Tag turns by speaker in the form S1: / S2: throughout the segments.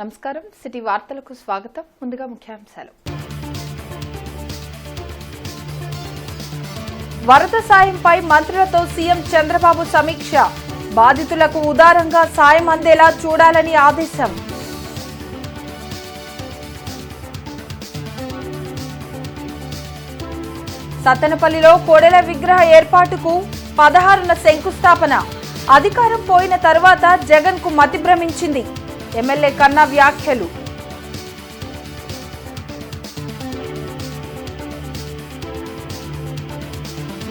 S1: నమస్కారం సిటీ వార్తలకు స్వాగతం. ముందుగా ముఖ్యాంశాలు. వరద సాయంపై మంత్రులతో సీఎం చంద్రబాబు సమీక్ష. బాధితులకు ఉదారంగా సాయం అందేలా చూడాలని ఆదేశం. సత్తెనపల్లిలో కోడెల విగ్రహ ఏర్పాటుకు 16న శంకుస్థాపన. అధికారం పోయిన తర్వాత జగన్ కు మతి భ్రమించింది. ఎమ్మెల్యే కన్నా వ్యాఖ్యలు.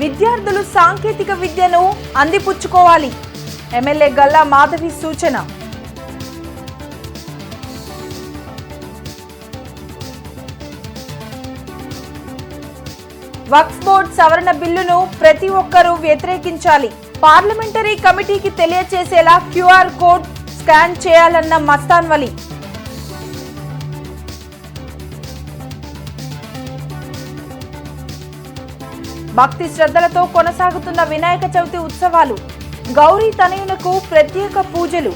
S1: విద్యార్థులు సాంకేతిక విద్యను అందిపుచ్చుకోవాలి. ఎమ్మెల్యే గల్లా మాధవి సూచన. వక్ఫ్ బోర్డు సవరణ బిల్లును ప్రతి ఒక్కరూ వ్యతిరేకించాలి. పార్లమెంటరీ కమిటీకి తెలియచేసేలా క్యూఆర్ కోడ్ స్కాన్ చేయాలన్న మస్తాన్ వలి. భక్తి శ్రద్ధలతో కొనసాగుతున్న వినాయక చవితి ఉత్సవాలు. గౌరీ తనయునకు ప్రత్యేక పూజలు.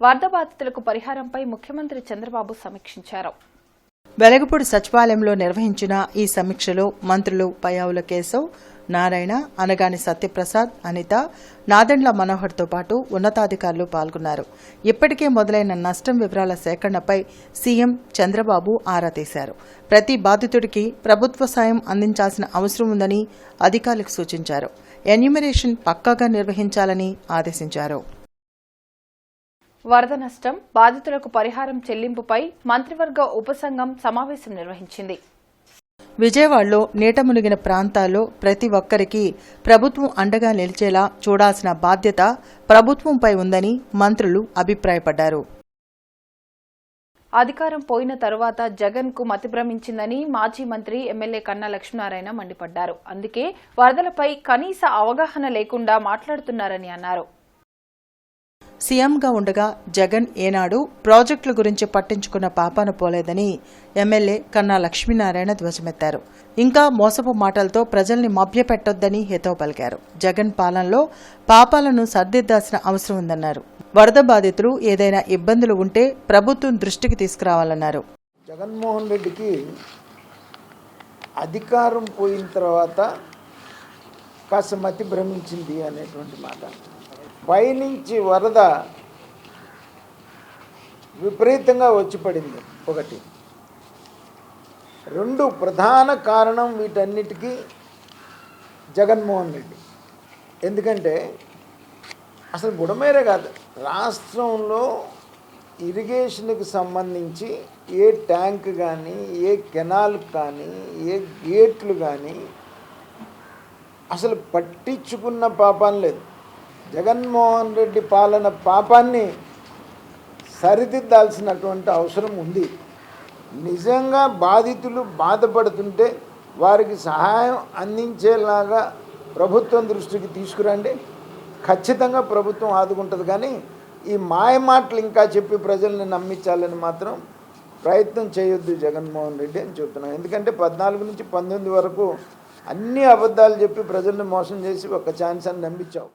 S1: వరద బాధితులకు పరిహారంపై ముఖ్యమంత్రి చంద్రబాబు సమీక్షించారు.
S2: వెలగపూడి సచివాలయంలో నిర్వహించిన ఈ సమీక్షలో మంత్రులు పయ్యావుల కేశవ్, నారాయణ, అనగాని సత్యప్రసాద్, అనిత, నాదెండ్ల మనోహర్తో పాటు ఉన్నతాధికారులు పాల్గొన్నారు. ఇప్పటికే మొదలైన నష్టం వివరాల సేకరణపై సీఎం చంద్రబాబు ఆరా తీశారు. ప్రతి బాధితుడికి ప్రభుత్వ సాయం అందించాల్సిన అవసరం ఉందని అధికారులకు సూచించారు. ఎన్యూమరేషన్ పక్కాగా నిర్వహించాలని ఆదేశించారు.
S1: వరద నష్టం బాధితులకు పరిహారం చెల్లింపుపై మంత్రివర్గ ఉపసంఘం సమావేశం నిర్వహించింది.
S2: విజయవాడలో నీట మునిగిన ప్రాంతాల్లో ప్రతి ఒక్కరికి ప్రభుత్వం అండగా నిలిచేలా చూడాల్సిన బాధ్యత ప్రభుత్వంపై ఉందని మంత్రులు అభిప్రాయపడ్డారు.
S1: అధికారం పోయిన తరువాత జగన్ కు మతి భ్రమించిందని మాజీ మంత్రి ఎమ్మెల్యే కన్నా లక్ష్మీనారాయణ మండిపడ్డారు. అందుకే వరదలపై కనీస అవగాహన లేకుండా మాట్లాడుతున్నారని అన్నారు.
S2: సీఎంగా ఉండగా జగన్ ఏనాడు ప్రాజెక్టుల గురించి పట్టించుకున్న పాపాన పోలేదని ఎమ్మెల్యే కన్నా లక్ష్మీనారాయణ ధ్వజమెత్తారు. ఇంకా మోసపు మాటలతో ప్రజల్ని మభ్యపెట్టొద్దని హితవు పలికారు. జగన్ పాలనలో పాపాలను సర్దిద్దాల్సిన అవసరం ఉందన్నారు. వరద బాధితులు ఏదైనా ఇబ్బందులు ఉంటే ప్రభుత్వం దృష్టికి తీసుకురావాలన్నారు.
S3: జగన్మోహన్ రెడ్డికి అధికారం పోయిన తర్వాత కాస్త మతి భ్రమించింది అనేటువంటి మాట. పైనుంచి వరద విపరీతంగా వచ్చి పడింది. ఒకటి. రెండు, ప్రధాన కారణం వీటన్నిటికీ జగన్మోహన్ రెడ్డి. ఎందుకంటే అసలు బుడమేరే కాదు, రాష్ట్రంలో ఇరిగేషన్కి సంబంధించి ఏ ట్యాంక్ కానీ, ఏ కెనాల్ కానీ, ఏ గేట్లు కానీ అసలు పట్టించుకున్న పాపం లేదు. జగన్మోహన్ రెడ్డి పాలన పాపాన్ని సరిదిద్దాల్సినటువంటి అవసరం ఉంది. నిజంగా బాధితులు బాధపడుతుంటే వారికి సహాయం అందించేలాగా ప్రభుత్వం దృష్టికి తీసుకురండి. ఖచ్చితంగా ప్రభుత్వం ఆదుకుంటుంది. కానీ ఈ మాయ మాటలు ఇంకా చెప్పి ప్రజల్ని నమ్మించాలని మాత్రం ప్రయత్నం చేయొద్దు జగన్మోహన్ రెడ్డి అని చెప్తున్నాను. ఎందుకంటే 14 నుంచి 19 వరకు అన్ని అబద్ధాలు చెప్పి ప్రజల్ని మోసం చేసి ఒక ఛాన్స్ అని నమ్మించావు.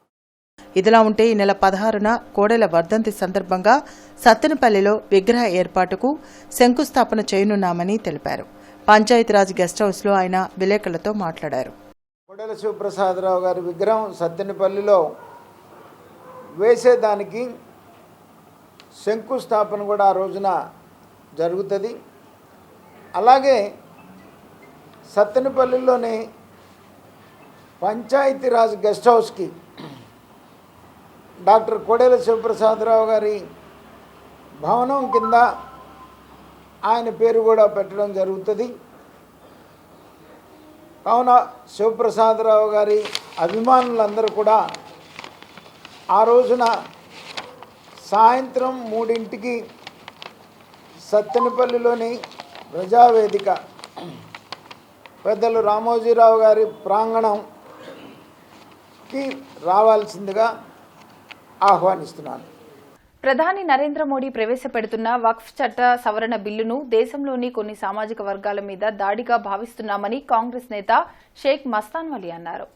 S2: ఇదిలా ఉంటే ఈ నెల 16న కోడెల వర్ధంతి సందర్భంగా సత్తెనపల్లిలో విగ్రహ ఏర్పాటుకు శంకుస్థాపన చేయనున్నామని తెలిపారు. పంచాయతీరాజ్ గెస్ట్ హౌస్లో ఆయన విలేకరులతో మాట్లాడారు.
S3: కోడెల శివప్రసాదరావు గారి విగ్రహం సత్తెనపల్లిలో వేసేదానికి శంకుస్థాపన కూడా ఆ రోజున జరుగుతుంది. అలాగే సత్తెనపల్లిలోని పంచాయతీరాజ్ గెస్ట్ హౌస్కి డాక్టర్ కోడెల శివప్రసాదరావు గారి భవనం కింద ఆయన పేరు కూడా పెట్టడం జరుగుతుంది. కావున శివప్రసాదరావు గారి అభిమానులందరూ కూడా ఆ రోజున సాయంత్రం 3 సత్తెనపల్లిలోని ప్రజావేదిక పెద్దలు రామోజీరావు గారి ప్రాంగణంకి రావాల్సిందిగా ఆహ్వానిస్తున్నాను.
S1: ప్రధాని నరేంద్ర మోడీ ప్రవేశపెడుతున్న వక్ఫ్ చట్ట సవరణ బిల్లును దేశంలోని కొన్ని సామాజిక వర్గాల మీద దాడిగా భావిస్తున్నామని కాంగ్రెస్ నేత షేక్ మస్తాన్ వలి అన్నారు.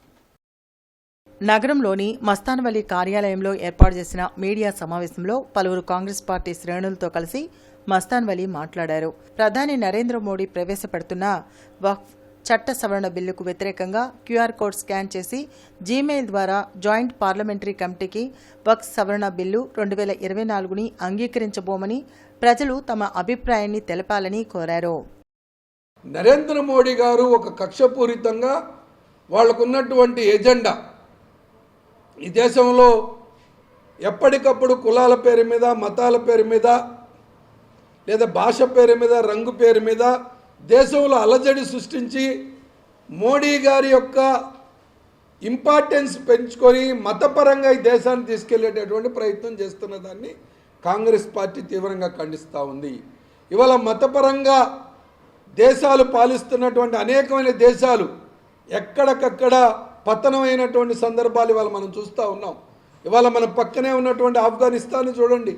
S2: నగరంలోని మస్తాన్వలి కార్యాలయంలో ఏర్పాటు చేసిన మీడియా సమావేశంలో పలువురు కాంగ్రెస్ పార్టీ శ్రేణులతో కలిసి మస్తాన్వలి మాట్లాడారు. ప్రధాని నరేంద్ర మోడీ ప్రవేశపెడుతున్న వక్ఫ్ చట్ట సవరణ బిల్లుకు వ్యతిరేకంగా క్యూఆర్ కోడ్ స్కాన్ చేసి జీమెయిల్ ద్వారా జాయింట్ పార్లమెంటరీ కమిటీకి వక్ఫ్ సవరణ బిల్లు 2024ని అంగీకరించబోమని ప్రజలు తమ అభిప్రాయాన్ని తెలపాలని కోరారు.
S4: నరేంద్ర మోడీ గారు ఒక కక్షపూరితంగా వాళ్లకున్నటువంటి ఎజెండా ఈ దేశంలో ఎప్పటికప్పుడు కులాల పేరు మీద, మతాల పేరు మీద, లేదా భాష పేరు మీద, రంగు పేరు మీద దేశంలో అలజడి సృష్టించి మోడీ గారి యొక్క ఇంపార్టెన్స్ పెంచుకొని మతపరంగా ఈ దేశాన్ని తీసుకెళ్లేటటువంటి ప్రయత్నం చేస్తున్న దాన్ని కాంగ్రెస్ పార్టీ తీవ్రంగా ఖండిస్తూ ఉంది. ఇవాళ మతపరంగా దేశాలు పాలిస్తున్నటువంటి అనేకమైన దేశాలు ఎక్కడికక్కడ పతనమైనటువంటి సందర్భాలు ఇవాళ మనం చూస్తూ ఉన్నాం. ఇవాళ మన పక్కనే ఉన్నటువంటి ఆఫ్ఘనిస్తాన్ని చూడండి,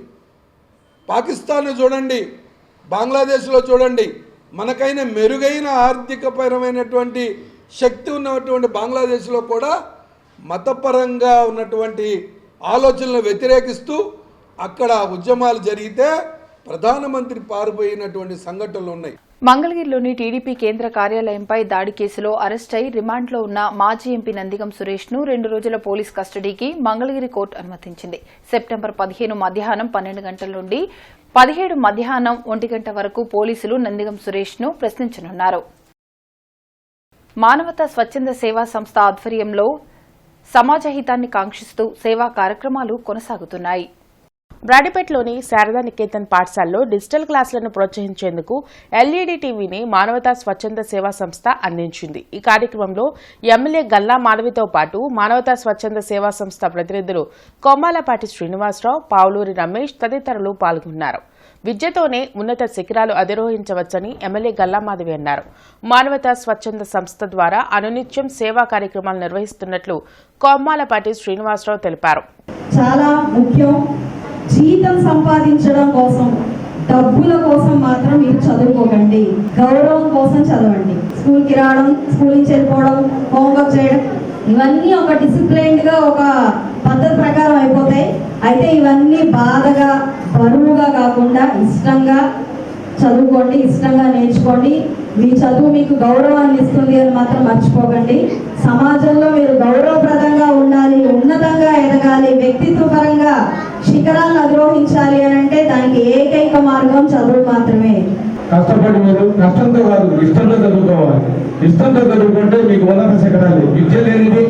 S4: పాకిస్తాన్ని చూడండి, బంగ్లాదేశ్లో చూడండి. మనకైనా మెరుగైన ఆర్థికపరమైనటువంటి శక్తి ఉన్నటువంటి బంగ్లాదేశ్లో కూడా మతపరంగా ఉన్నటువంటి ఆలోచనలను వ్యతిరేకిస్తూ అక్కడ ఉద్యమాలు జరిగితే ప్రధానమంత్రి పారిపోయినటువంటి సంఘటనలు ఉన్నాయి.
S1: మంగళగిరిలోని టీడీపీ కేంద్ర కార్యాలయంపై దాడి కేసులో అరెస్ట్ అయి రిమాండ్లో ఉన్న మాజీ ఎంపీ నందిగం సురేష్ ను 2 రోజుల పోలీస్ కస్టడీకి మంగళగిరి కోర్టు అనుమతించింది. సెప్టెంబర్ 15 మధ్యాహ్నం 12 గంటల నుండి 17 మధ్యాహ్నం 1 గంట వరకు పోలీసులు నందిగం సురేష్ ను ప్రశ్నించనున్నారు. మానవతా స్వచ్ఛంద సేవా సంస్థ ఆధ్వర్యంలో సమాజహితాన్ని కాంక్షిస్తూ సేవా కార్యక్రమాలు కొనసాగుతున్నాయి.
S5: బ్రాడీపేటలోని శారదా నికేతన్ పాఠశాలలో డిజిటల్ క్లాసులను ప్రోత్సహించేందుకు ఎల్ఈడీ టీవీని మానవతా స్వచ్ఛంద సేవా సంస్థ అందించింది. ఈ కార్యక్రమంలో ఎమ్మెల్యే గల్లా మాధవితో పాటు మానవతా స్వచ్ఛంద సేవా సంస్థ ప్రతినిధులు కొమ్మాలపాటి శ్రీనివాసరావు, పావులూరి రమేష్ తదితరులు పాల్గొన్నారు. విద్యతోనే ఉన్నత శిఖరాలు అధిరోహించవచ్చని ఎమ్మెల్యే గల్లా మాధవి అన్నారు. మానవతా స్వచ్ఛంద సంస్థ ద్వారా అనునిత్యం సేవా కార్యక్రమాలు నిర్వహిస్తున్నట్లు కొమ్మాలపాటి శ్రీనివాసరావు తెలిపారు.
S6: చాలా ముఖ్యం. జీతం సంపాదించడం కోసం, డబ్బుల కోసం మాత్రం మీరు చదువుకోకండి. గౌరవం కోసం చదవండి. స్కూల్కి రావడం, స్కూల్ నుంచి వెళ్ళిపోవడం, హోంవర్క్ చేయడం, ఇవన్నీ ఒక డిసిప్లైన్డ్గా ఒక పద్ధతి ప్రకారం అయిపోతాయి. అయితే ఇవన్నీ బాధగా, బరువుగా కాకుండా ఇష్టంగా చదువుకోండి, ఇష్టంగా నేర్చుకోండి. మీ చదువు మీకు గౌరవాన్ని ఇస్తుంది అని మాత్రం మర్చిపోకండి. సమాజంలో మీరు గౌరవప్రదంగా ఉండాలి, ఉన్నతంగా ఎదగాలి, వ్యక్తిత్వపరంగా శిఖరాలను అధిరోహించాలి అని అంటే దానికి ఏకైక మార్గం చదువు మాత్రమే.
S7: కష్టపడి మీరు కష్టంతో కాదు, ఇష్టంతో చదువుకోవాలి. ఇష్టంతో చదువుకుంటే మీకు ఉన్నత శిఖరాలు. విద్య లేనిది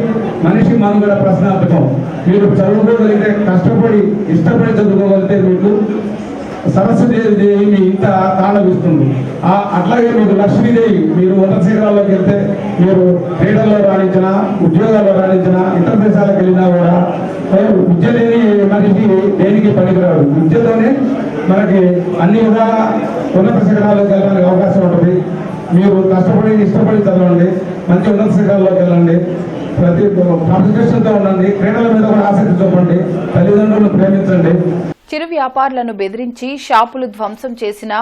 S7: మనిషి మనుగడ ప్రశ్నార్థకం. మీరు చదువుకోగలిగితే, కష్టపడి ఇష్టపడి చదువుకోగలిగితే మీకు సరస్వతీదేవి మీ ఇంత తాళవిస్తుంది. అట్లాగే మీకు లక్ష్మీదేవి, మీరు ఉన్నత శిఖరాల్లోకి వెళ్తే మీరు క్రీడల్లో రాణించినా, ఉద్యోగాల్లో రాణించినా, ఇతర దేశాలకు వెళ్ళినా కూడా విద్య లేని మనిషి దేనికి పనికిరాడు. విద్యతోనే మనకి అన్ని విధాలా ఉన్నత శిఖరాల్లోకి వెళ్ళడానికి అవకాశం ఉంటుంది. మీరు కష్టపడి ఇష్టపడి చదవండి, మంచి ఉన్నత శిఖరాల్లోకి వెళ్ళండి, ప్రతి కాన్సన్ట్రేషన్తో ఉండండి, క్రీడల మీద కూడా ఆసక్తి చూపండి, తల్లిదండ్రులను ప్రేమించండి.
S1: చిరు వ్యాపారులను బెదిరించి షాపులు ధ్వంసం చేసిన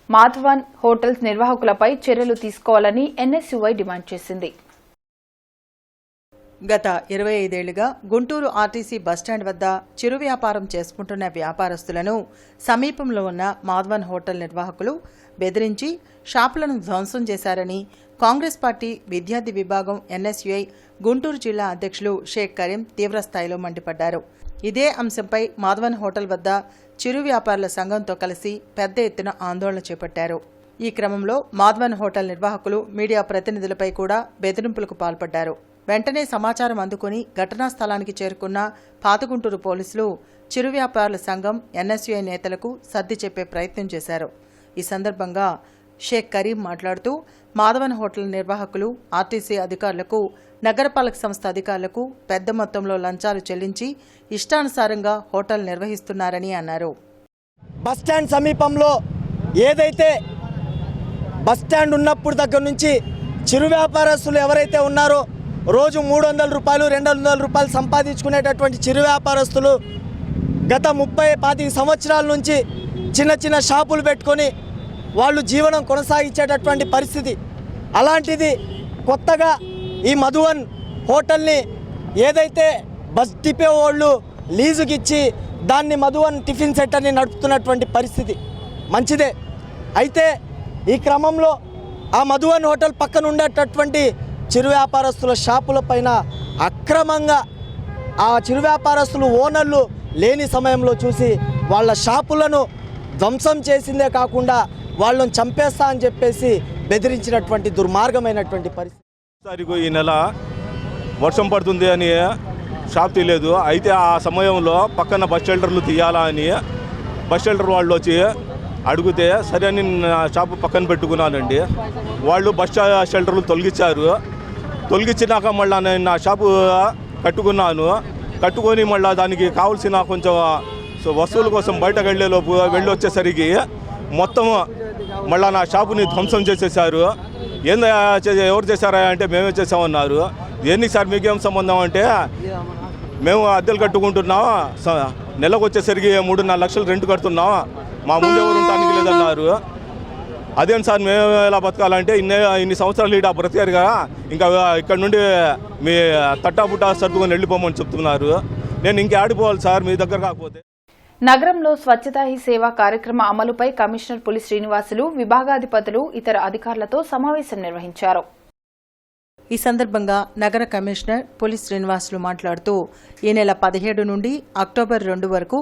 S1: మాధవన్ హోటల్స్ నిర్వాహకులపై చర్యలు తీసుకోవాలని ఎన్ఎస్యుఐ డిమాండ్ చేసింది.
S2: గత 25 ఏళ్లుగా గుంటూరు ఆర్టీసీ బస్టాండ్ వద్ద చిరు వ్యాపారం చేసుకుంటున్న వ్యాపారస్తులను సమీపంలో ఉన్న మాధవన్ హోటల్ నిర్వాహకులు బెదిరించి షాపులను ధ్వంసం చేశారని కాంగ్రెస్ పార్టీ విద్యార్థి విభాగం ఎన్ఎస్యుఐ గుంటూరు జిల్లా అధ్యక్షులు షేక్ కరీం తీవ్రస్థాయిలో మండిపడ్డారు. ఇదే అంశంపై మాధవన్ హోటల్ వద్ద చిరు వ్యాపారుల సంఘంతో కలిసి పెద్ద ఎత్తున ఆందోళన చేపట్టారు. ఈ క్రమంలో మాధవన్ హోటల్ నిర్వాహకులు మీడియా ప్రతినిధులపై కూడా బెదిరింపులకు పాల్పడ్డారు. వెంటనే సమాచారం అందుకుని ఘటనా స్థలానికి చేరుకున్న పాతగుంటూరు పోలీసులు చిరు వ్యాపారుల సంఘం ఎన్ఎస్యుఐ నేతలకు సర్ది చెప్పే ప్రయత్నం చేశారు. ఈ సందర్భంగా షేక్ కరీం మాట్లాడుతూ మాధవన్ హోటల్ నిర్వాహకులు ఆర్టీసీ అధికారులకు, నగరపాలక సంస్థ అధికారులకు పెద్ద మొత్తంలో లంచాలు చెల్లించి ఇష్టానుసారంగా హోటల్ నిర్వహిస్తున్నారని అన్నారు.
S8: బస్టాండ్ సమీపంలో ఏదైతే బస్టాండ్ ఉన్నప్పుడు దగ్గర నుంచి చిరు వ్యాపారస్తులు ఎవరైతే ఉన్నారో రోజు 300 రూపాయలు 200 రూపాయలు సంపాదించుకునేటటువంటి చిరు వ్యాపారస్తులు గత 30-25 సంవత్సరాల నుంచి చిన్న చిన్న షాపులు పెట్టుకొని వాళ్ళు జీవనం కొనసాగించేటటువంటి పరిస్థితి. అలాంటిది కొత్తగా ఈ మధువన్ హోటల్ని ఏదైతే బస్ డిపో వాళ్ళు లీజుకిచ్చి దాన్ని మధువన్ టిఫిన్ సెంటర్ని నడుపుతున్నటువంటి పరిస్థితి మంచిదే. అయితే ఈ క్రమంలో ఆ మధువన్ హోటల్ పక్కన ఉండేటటువంటి చిరు వ్యాపారస్తుల షాపుల పైన అక్రమంగా ఆ చిరు వ్యాపారస్తులు ఓనర్లు లేని సమయంలో చూసి వాళ్ళ షాపులను ధ్వంసం చేసిందే కాకుండా వాళ్ళని చంపేస్తా అని చెప్పేసి బెదిరించినటువంటి దుర్మార్గమైనటువంటి పరిస్థితి.
S9: ఈ నెల వర్షం పడుతుంది అని షాప్ తీయలేదు. అయితే ఆ సమయంలో పక్కన బస్ షెల్టర్లు తీయాలా అని బస్ షెల్టర్ వాళ్ళు వచ్చి అడిగితే సరే అని షాపు పక్కన పెట్టుకున్నానండి. వాళ్ళు బస్ షెల్టర్లు తొలగించినాక మళ్ళీ నేను నా షాపు కట్టుకొని మళ్ళీ దానికి కావాల్సిన కొంచెం వస్తువుల కోసం బయటకు వెళ్ళి వచ్చేసరికి మొత్తం మళ్ళీ నా షాపుని ధ్వంసం చేసేసారు. ఎవరు చేశారా అంటే మేమే చేసామన్నారు. ఏంటి సార్ మీకేం సంబంధం అంటే మేము అద్దెలు కట్టుకుంటున్నాం, నెలకు వచ్చేసరికి 3-4 లక్షలు రెంట్ కడుతున్నాం, మా ముందు ఎవరు ఉండడానికి లేదన్నారు. అదేం సార్ మేము ఎలా బతకాలంటే ఇన్ని సంవత్సరాలు ఇటు బ్రతికారు కదా, ఇంకా ఇక్కడ నుండి మీ తట్టాబుట్టా సర్దుకొని వెళ్ళిపోమని చెప్తున్నారు. నేను ఇంకా ఆడిపోవాలి సార్ మీ దగ్గర కాకపోతే.
S1: నగరంలో స్వచ్ఛతా హీ సేవా కార్యక్రమ అమలుపై కమిషనర్ పులి శ్రీనివాసులు, విభాగాధిపతులు, ఇతర అధికారులతో సమావేశం నిర్వహించారు.
S2: ఈ సందర్భంగా నగర కమిషనర్ పులి శ్రీనివాసులు మాట్లాడుతూ ఈ నెల 17 నుండి అక్టోబర్ 2 వరకు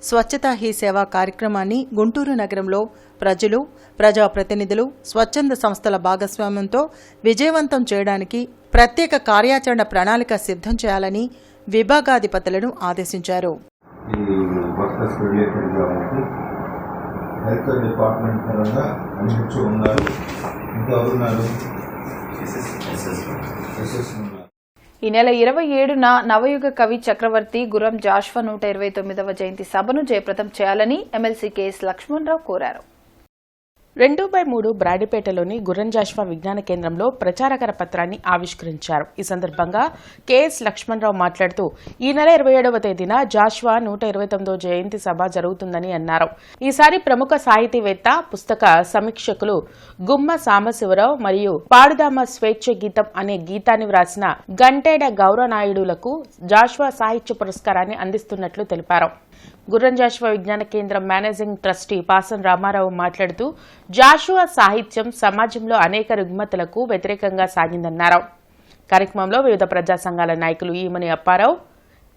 S2: స్వచ్ఛతా హీ సేవా కార్యక్రమాన్ని గుంటూరు నగరంలో ప్రజలు, ప్రజాప్రతినిధులు, స్వచ్ఛంద సంస్థల భాగస్వామ్యంతో విజయవంతం చేయడానికి ప్రత్యేక కార్యాచరణ ప్రణాళిక సిద్ధం చేయాలని విభాగాధిపతులను ఆదేశించారు.
S1: ఈ నెల 27న నవయుగ కవి చక్రవర్తి గుర్రం జాషువా 129వ జయంతి సభను జయప్రదం చేయాలని ఎమ్మెల్సీ కెఎస్ లక్ష్మణరావు కోరారు.
S5: 2/3 బ్రాడీపేటలోని గుర్రం జాషువా విజ్ఞాన కేంద్రంలో ప్రచార కరపత్రాన్ని ఆవిష్కరించారు. ఈ సందర్భంగా కెఎస్ లక్ష్మణరావు మాట్లాడుతూ ఈ నెల 27వ తేదీన జాషువా 129వ జయంతి సభ జరుగుతుందని అన్నారు. ఈసారి ప్రముఖ సాహితీవేత్త, పుస్తక సమీక్షకులు గుమ్మ సాంబశివరావు మరియు పాడుదామ స్వేచ్ఛ గీతం అనే గీతాన్ని వ్రాసిన గంటేడ గౌరనాయుడులకు జాషువా సాహిత్య పురస్కారాన్ని అందిస్తున్నట్లు తెలిపారు. గుర్రం జాషువా విజ్ఞాన కేంద్రం మేనేజింగ్ ట్రస్టీ పాసం రామారావు మాట్లాడుతూ జాషువా సాహిత్యం సమాజంలో అనేక రుగ్మతలకు వ్యతిరేకంగా సాగిందన్నారు. కార్యక్రమంలో వివిధ ప్రజా సంఘాల నాయకులు ఈమని అప్పారావు,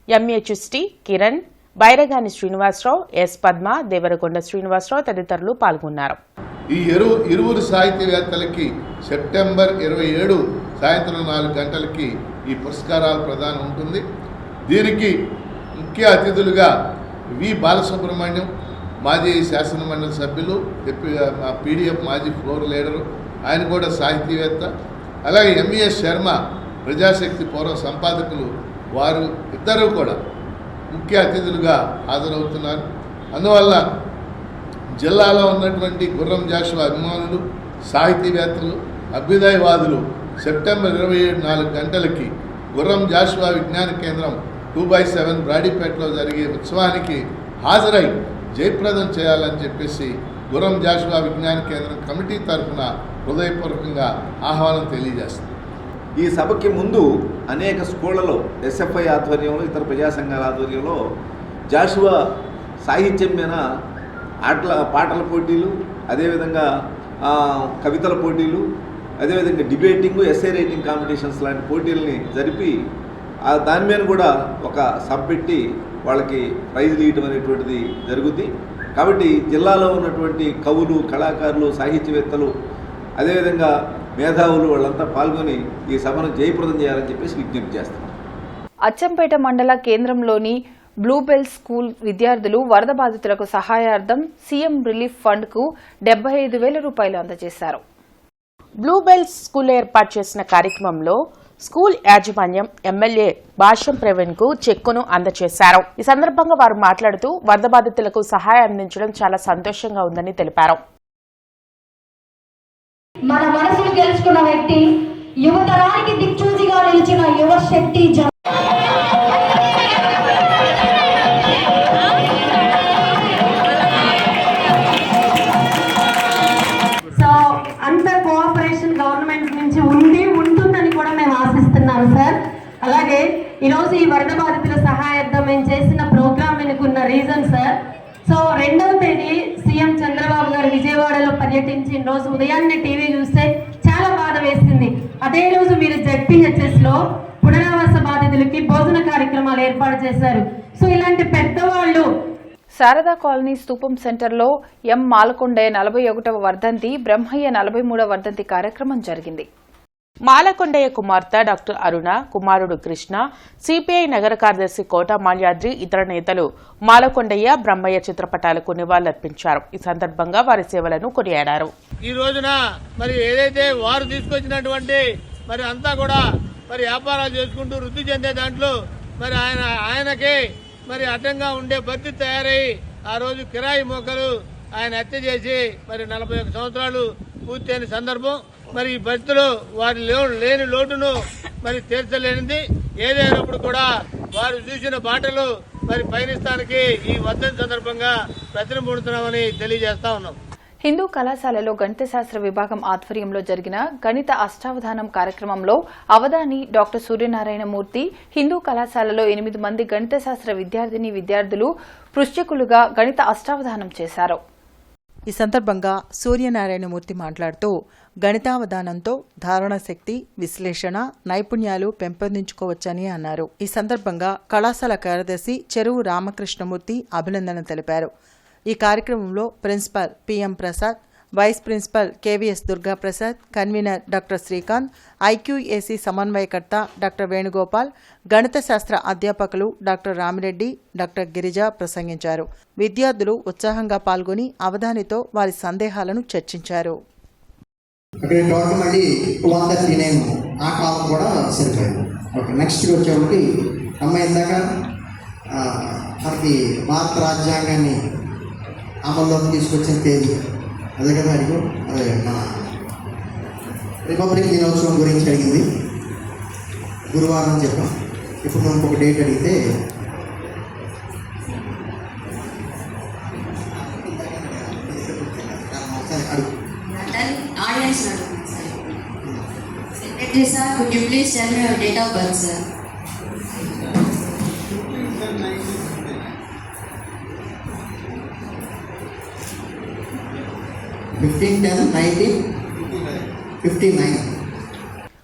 S5: ఎంఏ చిస్టి, కిరణ్, బైరగాని శ్రీనివాసరావు, ఎస్ పద్మ, దేవరకొండ శ్రీనివాసరావు తదితరులు పాల్గొన్నారు.
S10: ఈ ఇరువురు సాహితీవేత్తలకి సెప్టెంబర్ 27 సాయంత్రం 4 గంటలకి ఈ పురస్కారాల ప్రదానం ఉంటుంది. దీనికి ముఖ్య అతిథులుగా వి బాలసుబ్రహ్మణ్యం, మాజీ శాసనమండలి సభ్యులు, పీడీఎఫ్ మాజీ ఫ్లోర్ లీడరు, ఆయన కూడా సాహితీవేత్త, అలాగే ఎంఈఎస్ శర్మ, ప్రజాశక్తి పూర్వ సంపాదకులు, వారు ఇద్దరూ కూడా ముఖ్య అతిథులుగా హాజరవుతున్నారు. అందువల్ల జిల్లాలో ఉన్నటువంటి గుర్రం జాషువా అభిమానులు, సాహితీవేత్తలు, అభ్యుదయవాదులు సెప్టెంబర్ 27 4 గంటలకి గుర్రం జాషువా విజ్ఞాన కేంద్రం 2/7 బ్రాడీపేటలో జరిగే ఉత్సవానికి హాజరై జయప్రదం చేయాలని చెప్పేసి గుర్రం జాషువా విజ్ఞాన కేంద్రం కమిటీ తరఫున హృదయపూర్వకంగా ఆహ్వానం తెలియజేస్తుంది.
S11: ఈ సభకి ముందు అనేక స్కూళ్లలో ఎస్ఎఫ్ఐ ఆధ్వర్యంలో, ఇతర ప్రజా సంఘాల ఆధ్వర్యంలో జాషువా సాహిత్యం మీద పాటల పోటీలు, అదేవిధంగా కవితల పోటీలు, అదేవిధంగా డిబేటింగ్, ఎస్ఏ రైటింగ్ కాంపిటీషన్స్ లాంటి పోటీలని జరిపి దాని మీద కూడా ఒక సభ పెట్టి వాళ్ళకి ప్రైజులు ఇవ్వడం అనేటువంటిది జరుగుద్ది. కాబట్టి జిల్లాలో ఉన్నటువంటి కవులు, కళాకారులు, సాహిత్యవేత్తలు, అదేవిధంగా మేధావులు వాళ్ళంతా పాల్గొని ఈ సభను జయప్రదం చేయాలని చెప్పేసి విజ్ఞప్తి చేస్తారు.
S1: అచ్చంపేట మండల కేంద్రంలోని బ్లూబెల్ స్కూల్ విద్యార్థులు వరద బాధితులకు సహాయార్థం సీఎం రిలీఫ్ ఫండ్ కు 75,000 రూపాయలు అందజేశారు.
S5: బ్లూబెల్ స్కూల్ ఏర్పాటు చేసిన కార్యక్రమంలో స్కూల్ యాజమాన్యం ఎమ్మెల్యే భాష్యం ప్రవీణ్ కు చెక్కును అందజేశారు. ఈ సందర్భంగా వారు మాట్లాడుతూ వరద బాధితులకు సహాయం అందించడం చాలా సంతోషంగా ఉందని తెలిపారు.
S6: మన మనసును గెలుచుకున్న వ్యక్తి, యువతరానికి దిక్సూచిగా నిలిచిన యువ శక్తి. సో అంత కోఆపరేషన్ గవర్నమెంట్ నుంచి ఉంటుందని కూడా మేము ఆశిస్తున్నాం సార్. అలాగే ఈరోజు ఈ వరద బాధితుల సహాయార్థం మేము చేసిన ప్రోగ్రామ్ వెనుకున్న రీజన్ సార్. సో 2వ తేదీ సీఎం చంద్రబాబు గారు విజయవాడలో పర్యటించిన రోజు ఉదయాన్నే టీవీ చూస్తే చాలా బాధ వేసింది. అదే రోజు మీరు ZPHS లో పునరావాస బాధితులకి భోజన కార్యక్రమాలు ఏర్పాటు చేశారు. సో ఇలాంటి పెద్దవాళ్ళు
S1: శారదా కాలనీ స్తూపం సెంటర్లో ఎం మాలకొండయ్య 41వ వర్ధంతి, బ్రహ్మయ్య 43వ వర్ధంతి కార్యక్రమం జరిగింది.
S5: మాలకొండయ్య కుమార్తె డాక్టర్ అరుణ, కుమారుడు కృష్ణ, సిపిఐ నగర కార్యదర్శి కోట మాల్యాద్రి, ఇతర నేతలు మాలకొండయ్య, బ్రహ్మయ్య చిత్రపటాలకు నివాళులర్పించారు. ఈ సందర్భంగా వారి సేవలను కొనియాడారు.
S12: ఈ రోజున మరి ఏదైతే వారు తీసుకొచ్చినటువంటి మరి అంతా కూడా మరి వ్యాపారాలు చేసుకుంటూ వృద్ధి చెందే దాంట్లో మరి ఆయనకి మరి అడ్డంగా ఉండే పరిస్థితి తయారై ఆ రోజు కిరాయి మోకలు ఆయన హత్య చేసి మరి 41 సంవత్సరాలు పూర్తయిన సందర్భం. మరి ఈ పరిస్థితులు వారి లేని లోటును మరి తీర్చలేనిది. ఏదైనప్పుడు కూడా వారు చూసిన బాటలు మరి పయనిస్తానికి ఈ వర్ధంతి సందర్భంగా ప్రతినబడుతున్నామని తెలియజేస్తా ఉన్నాం.
S1: హిందూ కళాశాలలో గణిత శాస్త్ర విభాగం ఆధ్వర్యంలో జరిగిన గణిత అష్టావధానం కార్యక్రమంలో అవధాని డాక్టర్ సూర్యనారాయణమూర్తి, హిందూ కళాశాలలో 8 మంది గణిత శాస్త్ర విద్యార్థులు పృష్ఠకులుగా గణిత అష్టావధానం చేశారు.
S2: ఈ సందర్భంగా సూర్యనారాయణమూర్తి మాట్లాడుతూ గణితావధానంతో ధారణ శక్తి, విశ్లేషణ నైపుణ్యాలు పెంపొందించుకోవచ్చని అన్నారు. ఈ సందర్భంగా కళాశాల కార్యదర్శి చెరువు రామకృష్ణమూర్తి అభినందన తెలిపారు. ఈ కార్యక్రమంలో principal PM Prasad, vice principal KVS Durgaprasad, convener doctor Srikanth, IQAC సమన్వయకర్త డాక్టర్ వేణుగోపాల్, గణిత శాస్త్ర అధ్యాపకులు డాక్టర్ రామిరెడ్డి, డాక్టర్ గిరిజ ప్రసంగించారు. విద్యార్థులు ఉత్సాహంగా పాల్గొని అవధానితో వారి సందేహాలను చర్చించారు.
S13: నెక్స్ట్ వచ్చేవాళ్ళకి అమ్మాయి ఇందాక మనకి భారత రాజ్యాంగాన్ని అమల్లోకి తీసుకొచ్చిన తేదీ అదే కదా, అదే మన రిపబ్లిక్ దినోత్సవం గురించి అడిగింది, గురువారం చెప్పాం. ఇప్పుడు మనం ఒక డేట్ అడిగితే
S14: audience secretary sir, could you please tell me your date of birth, sir?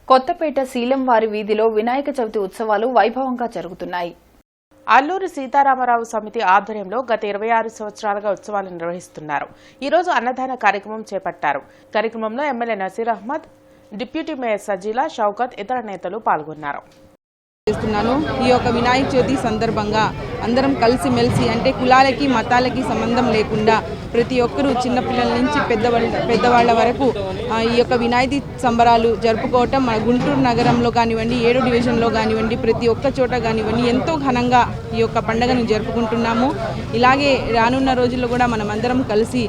S1: Kothapeta శీలంవారి వీధిలో వినాయక చవితి ఉత్సవాలు వైభవంగా జరుగుతున్నాయి.
S5: అల్లూరి సీతారామరావు సమితి ఆధ్వర్యంలో గత 26 సంవత్సరాలుగా ఉత్సవాలు నిర్వహిస్తున్నారు. ఈ రోజు అన్నదాన కార్యక్రమం చేపట్టారు. కార్యక్రమంలో MLA Naseer Ahmed, deputy mayor Sajila, Shaukat, ఇతర నేతలు పాల్గొన్నారు.
S15: ఈ యొక్క వినాయక చవితి సందర్భంగా అందరం కలిసిమెలిసి, అంటే కులాలకి మతాలకి సంబంధం లేకుండా ప్రతి ఒక్కరూ చిన్నపిల్లల నుంచి పెద్దవాళ్ల వరకు ఈ యొక్క వినాయక సంబరాలు జరుపుకోవటం మన గుంటూరు నగరంలో కానివ్వండి, 7వ డివిజన్లో కానివ్వండి, ప్రతి ఒక్క చోట కానివ్వండి ఎంతో ఘనంగా ఈ యొక్క పండుగను జరుపుకుంటున్నాము. ఇలాగే రానున్న రోజుల్లో కూడా మనం అందరం కలిసి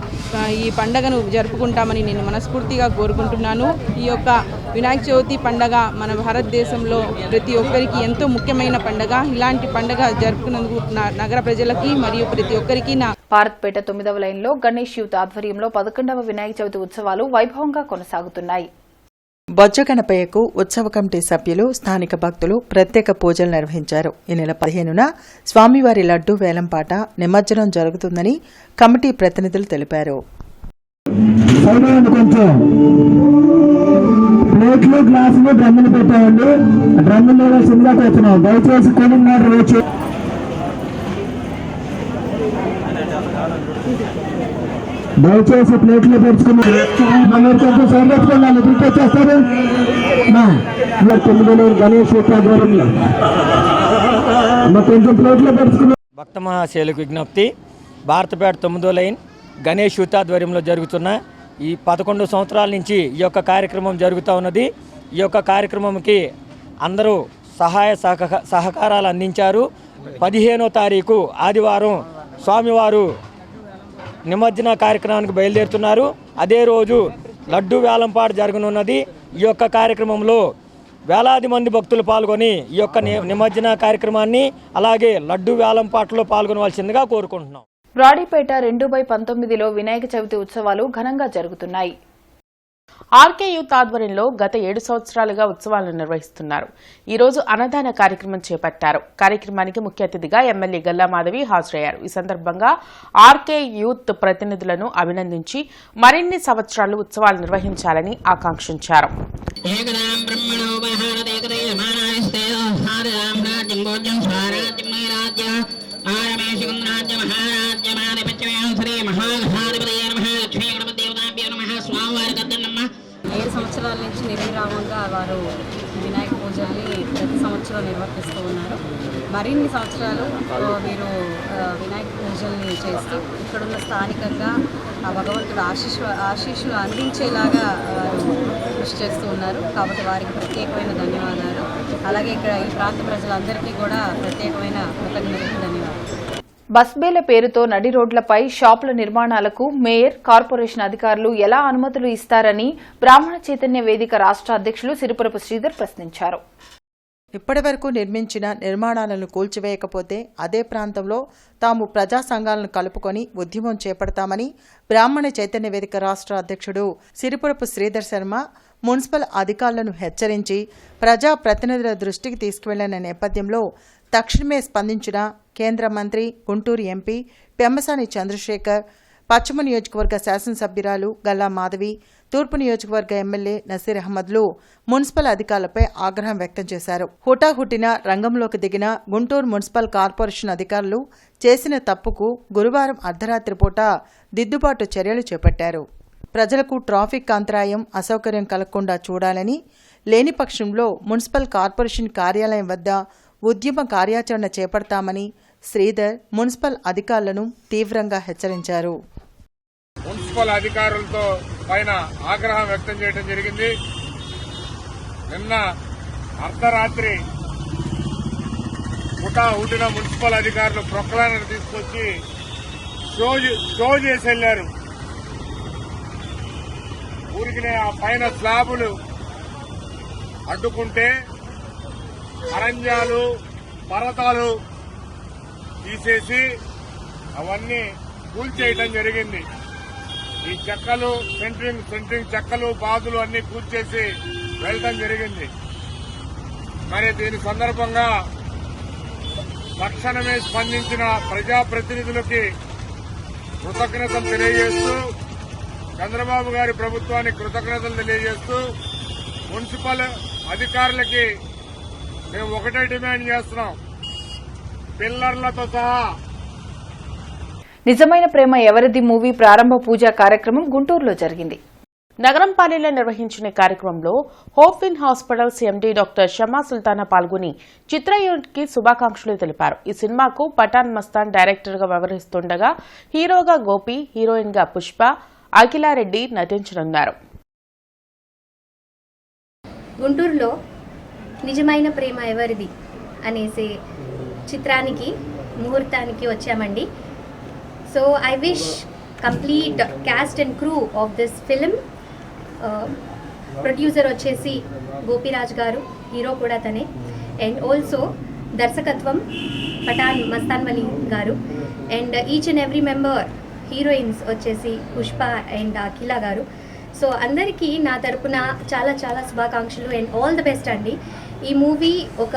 S15: ఈ పండుగను జరుపుకుంటామని నేను మనస్ఫూర్తిగా కోరుకుంటున్నాను. ఈ యొక్క వినాయక చవితి పండుగ మన భారతదేశంలో ప్రతి ఒక్కరికి ఎంతో ముఖ్యమైన పండుగ. ఇలాంటి పండుగ జరుపుకున్నందుకు నగర ప్రజలకి మరియు ప్రతి ఒక్కరికి
S1: భారత్పేట 9వ లైన్లో గణేష్ యూత్ ఆధ్వర్యంలో 11వ వినాయక చవితి ఉత్సవాలు వైభవంగా కొనసాగుతున్నాయి.
S2: బొజ్జగణపయ్యకు ఉత్సవ కమిటీ సభ్యులు, స్థానిక భక్తులు ప్రత్యేక పూజలు నిర్వహించారు. ఈ నెల 15న స్వామివారి లడ్డూ వేలంపాట నిమజ్జనం జరుగుతుందని కమిటీ ప్రతినిధులు తెలిపారు.
S7: ప్లేట్లు, గ్లాసులు, డ్రమ్ములు పెట్టామండి. డ్రమ్ములు సిద్ధంగా వచ్చినాం. దయచేసి కొనున్నారు వచ్చి దయచేసి ప్లేట్లు పెట్టుకుని కొంచెం సైడ్ పెట్టుకోవాలి. వచ్చేస్తారు 9 గణేష్ ఆధ్వర్యంలో కొంచెం ప్లేట్లు పెట్టుకుని
S16: భక్త మహాశైలకు విజ్ఞప్తి. భారతపేట 9వ లైన్ గణేష్ ఆధ్వర్యంలో జరుగుతున్న ఈ 11 సంవత్సరాల నుంచి ఈ యొక్క కార్యక్రమం జరుగుతూ ఉన్నది. ఈ యొక్క కార్యక్రమంకి అందరూ సహాయ సహకారాలు అందించారు. 15వ తారీఖు ఆదివారం స్వామివారు నిమజ్జన కార్యక్రమానికి బయలుదేరుతున్నారు. అదే రోజు లడ్డూ వేలంపాట జరగనున్నది. ఈ యొక్క కార్యక్రమంలో వేలాది మంది భక్తులు పాల్గొని ఈ యొక్క నిమజ్జన కార్యక్రమాన్ని అలాగే లడ్డూ వేలంపాటలో పాల్గొనవలసిందిగా కోరుకుంటున్నాం.
S1: బ్రాడీపేట 2/19లో వినాయక చవితి ఉత్సవాలు ఘనంగా జరుగుతున్నాయి.
S5: ఆర్కే యూత్ ఆధ్వర్యంలో గత 7 సంవత్సరాలుగా ఉత్సవాలను నిర్వహిస్తున్నారు. ఈ రోజు అన్నదాన కార్యక్రమం చేపట్టారు. కార్యక్రమానికి ముఖ్య అతిథిగా ఎమ్మెల్యే గల్లా మాధవి హాజరయ్యారు. ఈ సందర్భంగా ఆర్కే యూత్ ప్రతినిధులను అభినందించి మరిన్ని సంవత్సరాలు ఉత్సవాలు నిర్వహించాలని ఆకాంక్షించారు.
S6: ఏడు సంవత్సరాల నుంచి నిర్విరామంగా వారు వినాయక పూజల్ని ప్రతి సంవత్సరం నిర్వర్తిస్తూ ఉన్నారు. మరిన్ని సంవత్సరాలు వీరు వినాయక పూజల్ని చేస్తూ ఇక్కడున్న స్థానికంగా ఆ భగవంతుడు ఆశీస్సులు అందించేలాగా వారు కృషి చేస్తూ ఉన్నారు. కాబట్టి వారికి ప్రత్యేకమైన ధన్యవాదాలు. అలాగే ఇక్కడ ఈ ప్రాంత ప్రజలందరికీ కూడా ప్రత్యేకమైన కృతజ్ఞతలు, ధన్యవాదాలు.
S1: బస్బేల పేరుతో నడి రోడ్లపై షాపుల నిర్మాణాలకు మేయర్, కార్పొరేషన్ అధికారులు ఎలా అనుమతులు ఇస్తారని బ్రాహ్మణ చైతన్య వేదిక రాష్ట్ర అధ్యక్షులు సిరిపురపు శ్రీధర్ ప్రశ్నించారు.
S2: ఇప్పటివరకు నిర్మించిన నిర్మాణాలను కూల్చివేయకపోతే అదే ప్రాంతంలో తాము ప్రజా సంఘాలను కలుపుకొని ఉద్యమం చేపడతామని బ్రాహ్మణ చైతన్య వేదిక రాష్ట్ర అధ్యక్షుడు సిరిపురపు శ్రీధర్ శర్మ మున్సిపల్ అధికారులను హెచ్చరించి ప్రజా ప్రతినిధుల దృష్టికి తీసుకువెళ్లిన నేపథ్యంలో తక్షణమే స్పందించిన కేంద్ర మంత్రి, గుంటూరు ఎంపీ పెమ్మసాని చంద్రశేఖర్, పశ్చిమ నియోజకవర్గ శాసనసభ్యురాలు గల్లా మాధవి, తూర్పు నియోజకవర్గ ఎమ్మెల్యే నసీర్ అహ్మద్లు మున్సిపల్ అధికారులపై ఆగ్రహం వ్యక్తం చేశారు. హుటాహుటిన రంగంలోకి దిగిన గుంటూరు మున్సిపల్ కార్పొరేషన్ అధికారులు చేసిన తప్పుకు గురువారం అర్ధరాత్రి పూట దిద్దుబాటు చర్యలు చేపట్టారు. ప్రజలకు ట్రాఫిక్ అంతరాయం, అసౌకర్యం కలగకుండా చూడాలని, లేని పక్షంలో మున్సిపల్ కార్పొరేషన్ కార్యాలయం వద్ద ఉద్యమ కార్యాచరణ చేపడతామని శ్రీధర్ మున్సిపల్ అధికారులను తీవ్రంగా హెచ్చరించారు.
S12: మున్సిపల్ అధికారులతో పైన ఆగ్రహం వ్యక్తం చేయడం జరిగింది. నిన్న అర్ధరాత్రి హుటాహుటిన మున్సిపల్ అధికారులు ప్రొక్లైనర్ తీసుకొచ్చి షో చేసి వెళ్లారు. ఊరికినే ఆ పైన స్లాబులు అడ్డుకుంటే అరణ్యాలు, పర్వతాలు తీసేసి అవన్నీ కూల్చేయటం జరిగింది. ఈ చెక్కలు, సెంట్రింగ్ చెక్కలు, బాదులు అన్ని కూల్చేసి వెళ్లడం జరిగింది. మరి దీని సందర్భంగా తక్షణమే స్పందించిన ప్రజాప్రతినిధులకి కృతజ్ఞతలు తెలియజేస్తూ, చంద్రబాబు గారి ప్రభుత్వానికి కృతజ్ఞతలు తెలియజేస్తూ, మున్సిపల్ అధికారులకి మేము ఒకటే డిమాండ్ చేస్తున్నాం, పిల్లర్లతో సహా.
S1: నిజమైన ప్రేమ ఎవరిది మూవీ ప్రారంభ పూజా కార్యక్రమం గుంటూరులో జరిగింది.
S5: నగరంపాలెంలో నిర్వహించిన కార్యక్రమంలో hope in hospitals MD doctor Shama Sultana పాల్గొని చిత్ర యూనిట్కి శుభాకాంక్షలు తెలిపారు. ఈ సినిమాకు పఠాన్ మస్తాన్ డైరెక్టర్గా వ్యవహరిస్తుండగా హీరోగా గోపి, హీరోయిన్గా పుష్ప, అఖిలారెడ్డి నటించనున్నారు.
S17: గుంటూరులో నిజమైన ప్రేమ ఎవరిది అనేసి చిత్రానికి ముహూర్తానికి వచ్చామండి. So I wish complete caste and crew of this film. Producer వచ్చేసి గోపిరాజ్ గారు, హీరో కూడా తనే, అండ్ ఆల్సో దర్శకత్వం పఠాన్ మస్తాన్వలి గారు, and each and every member heroines వచ్చేసి పుష్ప అండ్ అఖిల గారు. సో అందరికీ నా తరపున చాలా చాలా శుభాకాంక్షలు అండ్ ఆల్ ద బెస్ట్ అండి. ఈ మూవీ ఒక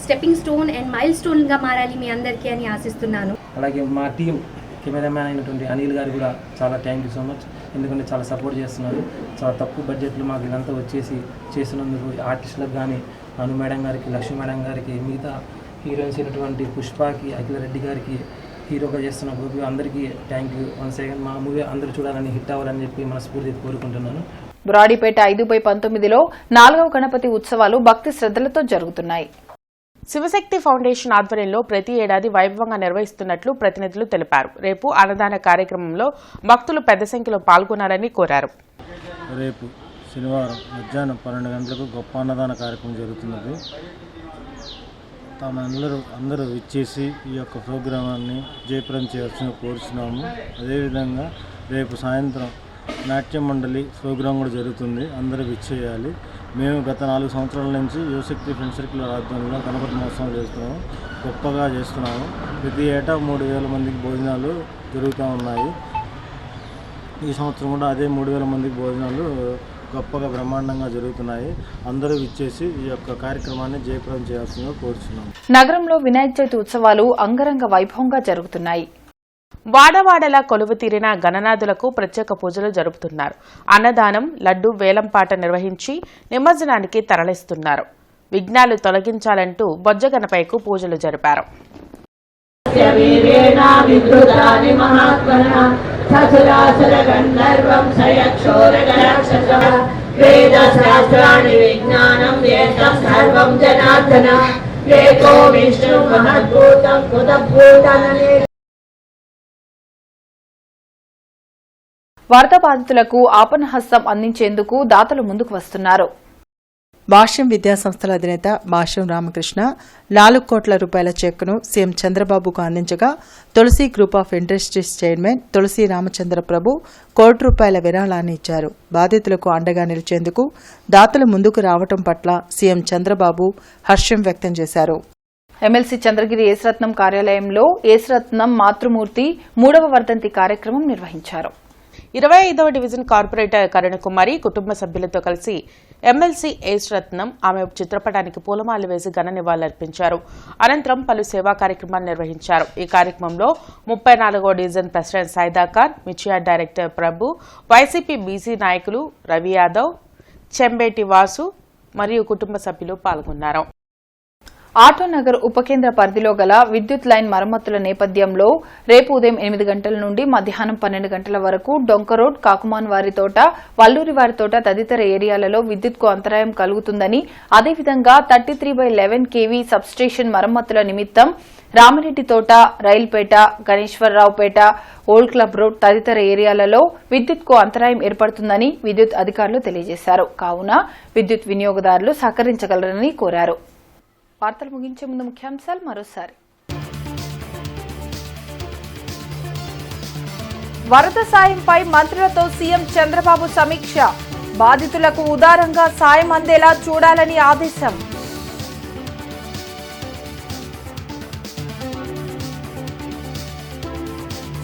S17: స్టెప్పింగ్ స్టోన్ అండ్ మైల్ స్టోన్గా మారాలి మీ అందరికీ అని ఆశిస్తున్నాను.
S16: అలాగే మా టీం కెమెరామ్యాన్ అయినటువంటి అనిల్ గారు కూడా చాలా థ్యాంక్ యూ సో మచ్. ఎందుకంటే చాలా సపోర్ట్ చేస్తున్నారు. చాలా తక్కువ బడ్జెట్లో మాకు ఇదంతా వచ్చేసి చేస్తున్నందుకు ఆర్టిస్టులకు కానీ అను మేడం గారికి, లక్ష్మీ మేడం గారికి, మిగతా హీరోయిన్స్ అయినటువంటి పుష్పకి, అఖిలారెడ్డి గారికి, హీరోగా చేస్తున్న గోపి అందరికీ థ్యాంక్ యూ వన్స్ అగైన్. మా మూవీ అందరూ చూడాలని, హిట్ అవ్వాలని చెప్పి మనస్ఫూర్తిగా కోరుకుంటున్నాను.
S1: బ్రాడీపేట 5/19లో 4వ గణపతి ఉత్సవాలు భక్తి శ్రద్ధలతో జరుగుతున్నాయి.
S5: శివశక్తి ఫౌండేషన్ ఆధ్వర్యంలో ప్రతి ఏడాది వైభవంగా నిర్వహిస్తున్నట్లు ప్రతినిధులు తెలిపారు. రేపు అన్నదాన కార్యక్రమంలో భక్తులు పెద్ద సంఖ్యలో పాల్గొనాలని కోరారు.
S18: రేపు శనివారం మధ్యాహ్నం 12 గంటలకు గొప్ప అన్నదాన కార్యక్రమం జరుగుతున్నది. అందరూ ఇచ్చేసి ఈ యొక్క ప్రోగ్రామాన్ని జయప్రదం చేయాల్సిన కోరుతున్నాము. అదేవిధంగా రేపు సాయంత్రం నాట్య మండలి ప్రోగ్రాం కూడా జరుగుతుంది. అందరూ విచ్చేయాలి. మేము గత 4 సంవత్సరాల నుంచి యువశక్తి ఫ్రెండ్ సర్కిల్ ఆధ్వర్యంలో గణపతి మహోత్సవం చేస్తున్నాము. గొప్పగా చేస్తున్నాము. ప్రతి ఏటా 3000 మందికి భోజనాలు జరుగుతూ ఉన్నాయి. ఈ సంవత్సరం కూడా అదే 3000 మందికి భోజనాలు గొప్పగా బ్రహ్మాండంగా జరుగుతున్నాయి. అందరూ ఇచ్చేసి ఈ యొక్క కార్యక్రమాన్ని జయప్రదం చేయాల్సిందిగా కోరుచున్నాం.
S1: నగరంలో వినాయక చవితి ఉత్సవాలు అంగరంగ వైభవంగా జరుగుతున్నాయి.
S5: వాడవాడలా కొలువు తీరిన గణనాథులకు ప్రత్యేక పూజలు జరుపుతున్నారు. అన్నదానం, లడ్డు వేలంపాట నిర్వహించి నిమజ్జనానికి తరలిస్తున్నారు. విఘ్నాలు తొలగించాలంటూ బొజ్జగణపైకు పూజలు జరిపారు.
S1: వరద బాధితులకు ఆపన్నహస్తం అందించేందుకు దాతలు ముందుకు వస్తున్నారు.
S2: భాష్యం విద్యాసంస్థల అధినేత భాష్యం రామకృష్ణ 4 కోట్ల రూపాయల చెక్కును సీఎం చంద్రబాబుకు అందించగా తులసి గ్రూప్ ఆఫ్ ఇండస్ట్రీస్ చైర్మన్ తులసి రామచంద్ర ప్రభు ₹1 విరాళాన్ని ఇచ్చారు. బాధితులకు అండగా నిలిచేందుకు దాతలు ముందుకు రావటం పట్ల సీఎం చంద్రబాబు హర్షం వ్యక్తం చేశారు.
S1: ఎమ్మెల్సీ చంద్రగిరి ఏసరత్నం కార్యాలయంలో ఏసరత్నం మాతృమూర్తి 3వ వర్ధంతి కార్యక్రమం నిర్వహించారు.
S5: 25వ డివిజన్ కార్పొరేటర్ కరుణకుమారి కుటుంబ సభ్యులతో కలిసి ఎమ్మెల్సీ ఏసరత్నం ఆమె చిత్రపటానికి పూలమాలలు వేసి ఘన నివాళులర్పించారు. అనంతరం పలు సేవా కార్యక్రమాలు నిర్వహించారు. ఈ కార్యక్రమంలో 34వ డివిజన్ ప్రెసిడెంట్ సైదాకార్, మిర్చియార్డ్ డైరెక్టర్ ప్రభు, వైసీపీ బీసీ నాయకులు రవి యాదవ్, చెంబేటి వాసు మరియు కుటుంబ సభ్యులు పాల్గొన్నారు.
S1: ఆటోనగర్ ఉపకేంద్ర పరిధిలో గల విద్యుత్ లైన్ మరమ్మతుల నేపథ్యంలో రేపు ఉదయం 8 గంటల నుండి మధ్యాహ్నం 12 గంటల వరకు డొంక రోడ్, కాకుమాన్ వారి తోట, వల్లూరి వారి తోట తదితర ఏరియాలలో విద్యుత్కు అంతరాయం కలుగుతుందని, అదేవిధంగా 33/11 kV సబ్స్టేషన్ మరమ్మతుల నిమిత్తం రామిరెడ్డి తోట, రైల్పేట, గణేశ్వరరావుపేట, ఓల్డ్ క్లబ్ రోడ్ తదితర ఏరియాలలో విద్యుత్కు అంతరాయం ఏర్పడుతుందని విద్యుత్ అధికారులు తెలియజేశారు. కావున విద్యుత్ వినియోగదారులు సహకరించగలరని కోరారు. వార్తలు ముగించే ముందు ముఖ్యాంశాలు మరోసారి. వరద సాయంపై మంత్రులతో సీఎం చంద్రబాబు సమీక్ష. బాధితులకు ఉదారంగా సాయం అందేలా చూడాలని ఆదేశం.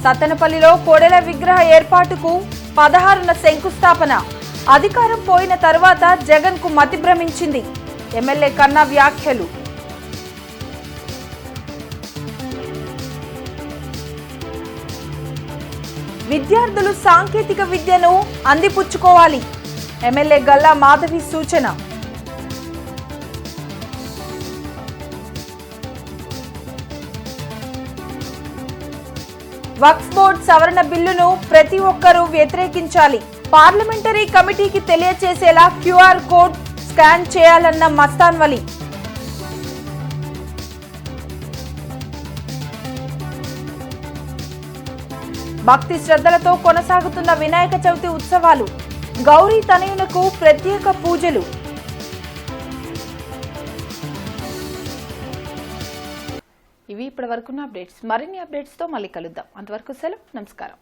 S1: సత్తెనపల్లిలో కోడెల విగ్రహ ఏర్పాటుకు 16న శంకుస్థాపన. అధికారం పోయిన తర్వాత జగన్ కు మతి భ్రమించింది. ఎమ్మెల్యే కన్నా వ్యాఖ్యలు. విద్యార్థులు సాంకేతిక విద్యను అందిపుచ్చుకోవాలి. ఎమ్మెల్యే గల్లా మాధవి సూచన. వక్ఫ్ బోర్డు సవరణ బిల్లును ప్రతి ఒక్కరూ వ్యతిరేకించాలి. పార్లమెంటరీ కమిటీకి తెలియచేసేలా క్యూఆర్ కోడ్ స్కాన్ చేయాలన్న మస్తాన్ వలి. భక్తి శ్రద్ధలతో కొనసాగుతున్న వినాయక చవితి ఉత్సవాలు. గౌరీ తనయునకు ప్రత్యేక పూజలు. ఇవి ఇప్పటి వరకున్న అప్డేట్స్. మరిన్ని అప్డేట్స్ తో మళ్ళీ కలుద్దాం. అంతవరకు సెలవు. నమస్కారం.